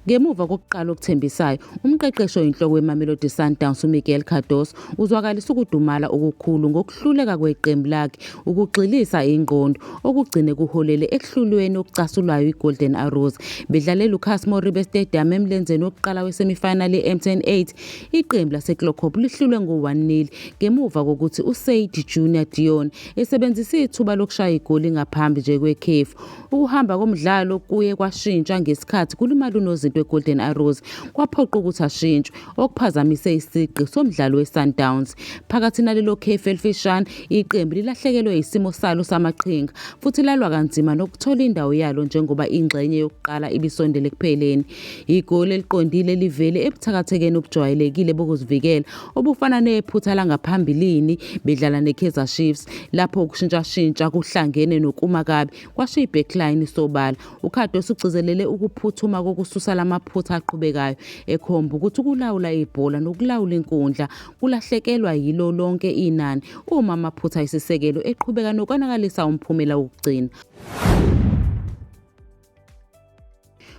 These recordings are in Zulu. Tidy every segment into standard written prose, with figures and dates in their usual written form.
Ngemuva kokuqala okuthembisayo, umqeqeshi oyinhloko weMamelodi Sundowns uMiguel Cardoso uzwakalisa ukudumala okukhulu ngokuhluleka kweqembu lakhe ukugxilisa ingqondo okugcine kuholele ekuhlulweni okucasulwayo iGolden Arrows. Bedlale eLucas Moribe Stadium emlenzeni wokuqala wesemifinali ye-M10 8, iqembu laseKlokop lihlulwe ngo-1-0 ngemuva kokuthi uSaid Junior Dion esebenzise ithuba lokushaya igoli ngaphambi nje kwekhefu. Ukuhamba komdlalo kuye kwashintsha ngesikhathi kulimala unozinto weGolden Arrows, kwaphoqa ukuthi ashintshwe okuphazamise isigqi somdlalo weSundowns. Phakathi nalelo khefu elifishane, iqembu lilahlekelwe isimo salo samaqhinga futhi lalwa kanzima nokuthola indawo yalo njengoba ingxenye yokuqala ibisondele kupheleni. Igoli eliqondile livele ebuthakathekeni obujwayelekile bokuzivikela obufana nephutha langaphambilini bedlala neKaizer Chiefs, lapho ukushintshashintsha kuhlangene nokuma kabi kwashiya ibackline sobala. uCardoso ugcizelele ukuphuthuma kokususa lamaphutha aqhubekayo, ekhomba ukuthi ukulawula ibhola nokulawula inkundla kulahlekelwa yilo lonke inani uma amaphutha ayisisekelo eqhubeka nokonakalisa umphumela wokugcina.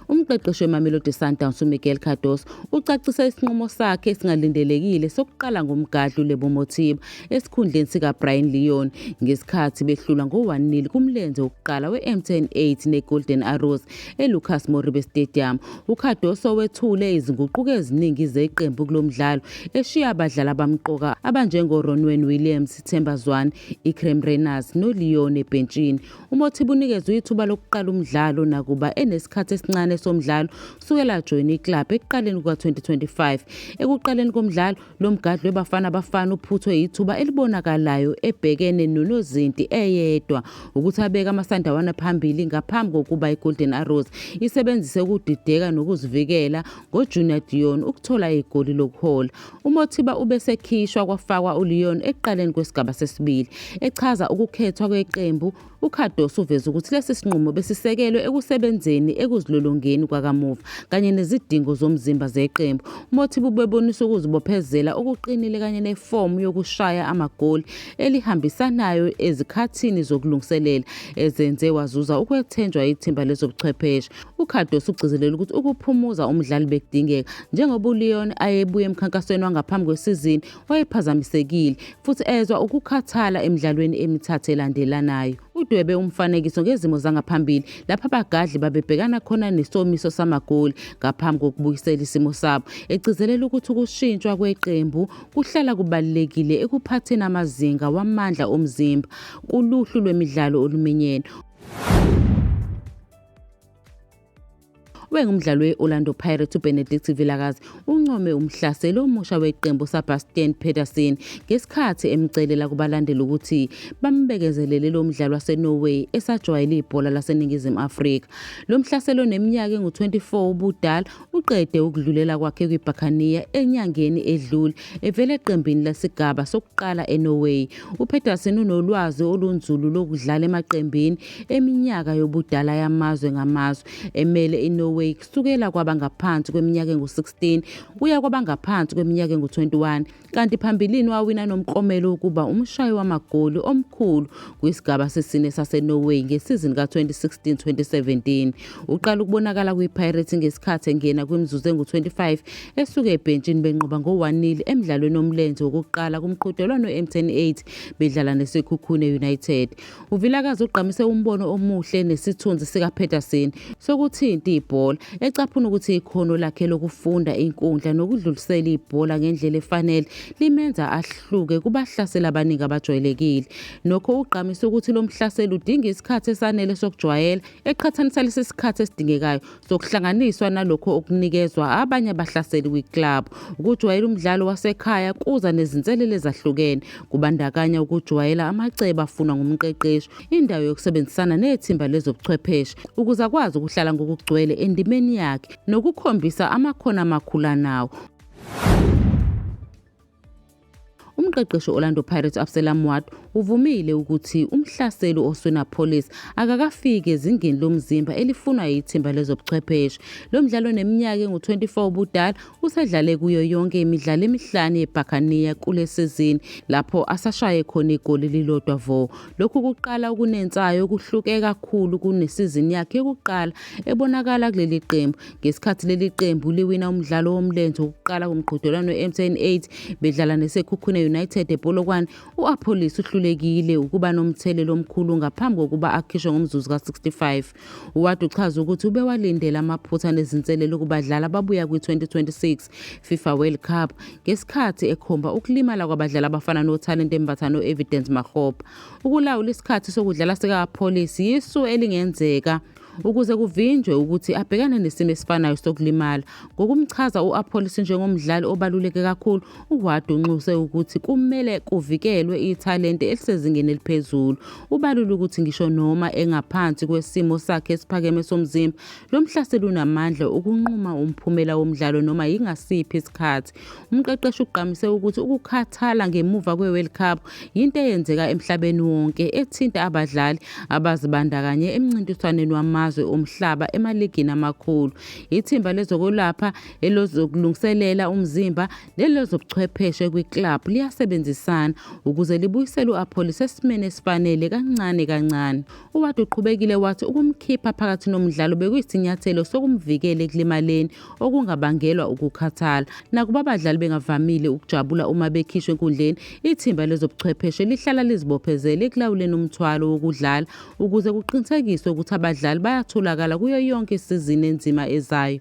Umqeqeshi weMamelodi Sundowns uMiguel Cardoso ucacise isinqumo sakhe esingalindelekile sokuqala ngomgadli uLebo Mothiba esikhundleni sikaBryan Leon ngesikhathi behlula ngo-1-0 kumlenze wokuqala we-M10 8 neGolden Arrows eLucas Moribe Stadium. uCardoso wethule izinguquko eziningi zeqembu kulomdlalo, eshiya abadlali abamqoka abanjengoRonwen Williams, Themba Zwane, Ikram Reyners noLeon ebhentshini. uMothiba unikezwe ithuba lokuqala umdlalo nakuba enesikhathi esincane somdlalo kusukela ajoyina iklabhu ekuqaleni kuka-2025. Ekuqaleni komdlalo, lo mgadli webafana uphuthwe yithuba elibonakalayo ebhekene nonozinti eyedwa ukuthi abeke amasandawana phambili ngaphambi kokuba iGolden Arrows isebenzise ukudideka nokuzivikela ngoJunior Dion ukuthola igoli lokuhola. uMothiba ubesekhishwa kwafakwa uLeon ekuqaleni kwesigaba sesibili. Echaza ukukhethwa kweqembu, uCardoso uveza ukuthi lesi sinqumo besisekelwe ekusebenzeni ekuzilolongeni kwakamuva kanye nezidingo zomzimba zeqembu. uMothiba ubebonisa ukuzibophezela okuqinile kanye nefomu yokushaya amagoli elihambisanayo ezikhathini zokulungiselela ezenze wazuza ukwethenjwa ithimba lezobuchwepheshe. uCardoso ugcizelela ukuthi ukuphumuza umdlali bekudingeka njengoba uLeon ayebuye emkhankasweni wangaphambi kwesizini wayephazamisekile futhi ezwa ukukhathala emidlalweni emithathu elandelanayo. Udwebe umfanekiso ngezimo zangaphambili lapho abagadli babebhekana khona nesomiso samagoli ngaphambi kokubuyisela isimo sabo, egcizelela ukuthi ukushintshwa kweqembu kuhlala kubalulekile ekuphatheni amazinga wamandla omzimba kuluhlu lwemidlalo oluminyene. Wengumdlali we-Orlando Pirates uBenedict Vilakazi uncome umhlaseli omusha weqembu Sebastian Pedersen ngesikhathi emcelela kubalandeli ukuthi bambekezelele lo mdlali waseNorway esajwayele ibhola laseNingizimu Afrika. Lo mhlaseli oneminyaka engu-24 ubudala uqede ukudlulela kwakhe kwiBuccaneers enyangeni edlule evele eqembini lesigaba sokuqala eNorway. uPedersen unolwazi olunzulu lokudlala emaqembini eminyaka yobudala yamazwe ngamazwe, emele iNorway kusukela kwabangaphansi kweminyaka engu-16 kuya kwabangaphansi kweminyaka engu-21, kanti phambilini wawina nomklomelo ukuba umshayi wamagoli omkhulu kwisigaba sesine saseNorway ngesizini ka-2016-2017. Uqala ukubonakala kwiPirates ngesikhathi engena kwimizuzu engu-25 esuka ebhentshini benqoba ngo-1-0 emdlalweni omlenze wokuqala kumqhudelwano we-M10 8 bedlala neSekhukhune United. uVilakazi ugqamise umbono omuhle nesithunzi sikaPedersen sokuthinta ibhola, ecaphuna ukuthi ikhono lakhe lokufunda inkundla nokudlulisela ibhola ngendlela efanele limenza ahluke kubahlaseli abaningi abajwayelekile. Nokho ugqamise ukuthi lo mhlaseli udinga isikhathi esanele sokujwayela eqhathanisa lesi sikhathi esidingekayo sokuhlanganiswa nalokho okunikezwa abanye abahlaseli kwiklabhu. Ukujwayela umdlalo wasekhaya kuza nezinselele ezahlukene, kubandakanya ukujwayela amacebo afunwa ngumqeqeshi, indawo yokusebenzisana nethimba lezobuchwepheshe ukuze akwazi ukuhlala ngokugcwele endimeni yakhe nokukhombisa amakhono amakhulu anawo. Umqeqeshi Orlando Pirates Absalom Mwatu uvumile ukuthi umhlaseli oseNapolis akakafiki ezingeni lomzimba elifunwa yithimba lezobuchwepheshe. Lo mdlalo oneminyaka engu-24 ubudala usedlale kuyo yonke imidlalo emihlanu yeBuccaneers kule sizini, lapho asashaye khona igoli elilodwa vo. Lokhu kuqala ukunensayo okuhluke kakhulu kunesizini yakhe yokuqala ebonakala kuleli qembu. Ngesikhathi leli qembu liwina umdlalo womlenze wokuqala kumqhudelwano we-MTN 8 bedlala neSekhukhune United ePolokwane, u-Apolis uhlulekile ukuba nomthelelo omkhulu ngaphambi kokuba akhishwe ngomzuzu ka-65. UWard uchaza ukuthi ubewalindele amaphutha nezinselelo kubadlali ababuya kwi-2026 FIFA World Cup ngesikhathi ekhomba ukulimala kwabadlali abafana noTalente Mbatha no-Evidence Makgopa. Ukulawula isikhathi sokudlala sika-Apolis yisu elingenzeka ukuze kuvinjwe ukuthi abhekane nesimo esifanayo sokulimala. Ngokumchaza u-Apolis njengomdlali obaluleke kakhulu, uWard unxuse ukuthi kumele kuvikelwe ithalente elisezingeni eliphezulu. Ubalula ukuthi ngisho noma engaphansi kwesimo sakhe esiphakeme somzimba, lo mhlaseli unamandla ukunquma umphumela womdlalo noma yingasiphi isikhathi. Umqeqeshi ugqamise ukuthi ukukhathala ngemuva kwe-World Cup yinto eyenzeka emhlabeni wonke ethinta abadlali abazibandakanye emncintiswaneni wamazwe omhlaba emaligini amakhulu. Ithimba lezokwelapha elozokulungiselela umzimba nelozobuchwepheshe kwi-club liyasebenzisana ukuze libuyisele u-Apolis esimeni esifanele kancane kancane. uWard uqhubekile wathi ukumkhipha phakathi nomdlalo bekuyisinyathelo sokumvikela ekulimaleni okungabangelwa ukukhathala. Nakuba abadlali bengavamile ukujabula uma bekhishwe enkundleni, ithimba lezobuchwepheshe lihlala lizibophezele ekulawuleni umthwalo wokudlala ukuze kuqinisekiswe ukuthi abadlali bayatholakala kuyo yonke isizini enzima ezayo.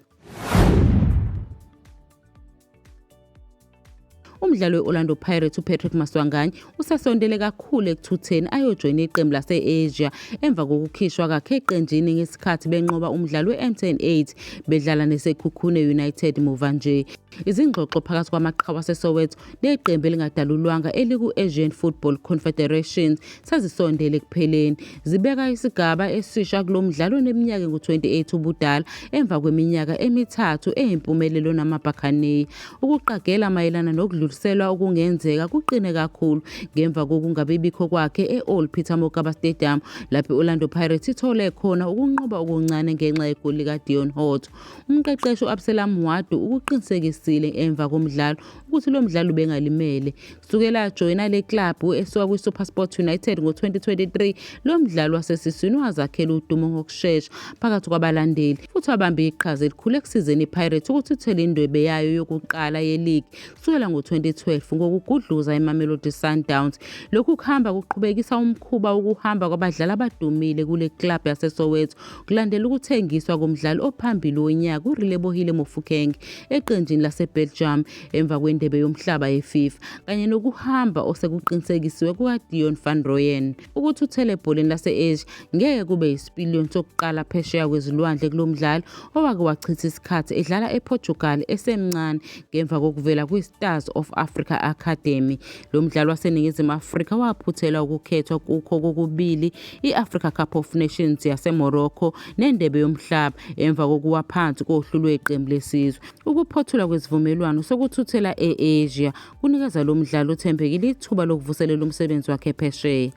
Umdlali we-Orlando Pirates uPatrick Maswanganyi usasondele kakhulu ekuthutheni ayojoyina iqembu lase-Asia emva kokukhishwa kwakhe eqenjini ngesikhathi benqoba umdlalo we-MTN 8 bedlala neSekhukhune United muva nje. Izingxoxo phakathi kwamaqhawe aseSoweto neqembu elingadalulwanga eliku-Asian Football Confederation sezisondele ekupheleni. Zibeka isigaba esisha kulo mdlalo oneminyaka engu-28 ubudala emva kweminyaka emithathu eyimpumelelo namaBuccaneers. Ukuqagela mayelana nokudluliselwa okungenzeka kuqine kakhulu ngemva kokungabibikho kwakhe e-Old Peter Mokaba Stadium, lapho i-Orlando Pirates ithole khona ukunqoba okuncane ngenxa yegoli likaDion Hoto. Umqeqeshi u-Absalom Wadu ukuqinisekisile emva komdlalo ukuthi lo mdlalo ubengalimele. Kusukela ajoyina le club esuka kwi-SuperSport United ngo-2023, lo mdlalo wasesiswini wazakhela udumo ngokushesha phakathi kwabalandeli futhi wabambe iqhaza elikhulu ekusizeni iPirates ukuthi ithole indwebe yayo yokuqala ye-league kusukela ngo-2012 ngokugudluza iMamelodi Sundowns. Lokhu kuhamba kuqhubekisa umkhuba wokuhamba kwabadlali abadumile kule club yaseSoweto kulandela ukuthengiswa komdlali ophambili wonyaka uRelebohile Mofokeng eqenjini laseBelgium emva kwendebe yomhlaba yeFIFA, kanye nokuhamba osekuqinisekisiwe kukaDion van Rooyen. Ukuthuthela ebholeni lase-Asia ngeke kube isipiliyoni sokuqala phesheya kwezilwandle kulo mdlali owake wachitha isikhathi edlala ePortugal esemncane ngemva kokuvela kwi-Stars of Africa Academy. Lo mdlali waseNingizimu Afrika waphuthelwa ukukhethwa kukho kokubili i-Africa Cup of Nations yaseMorocco nendebe yomhlaba emva kokuwa phansi kohlu lweqembu lesizwe. Ukuphothulwa kwezivumelwano sokuthuthela e-Asia kunikeza lo mdlali othembekile ithuba lokuvuselela umsebenzi wakhe phesheya.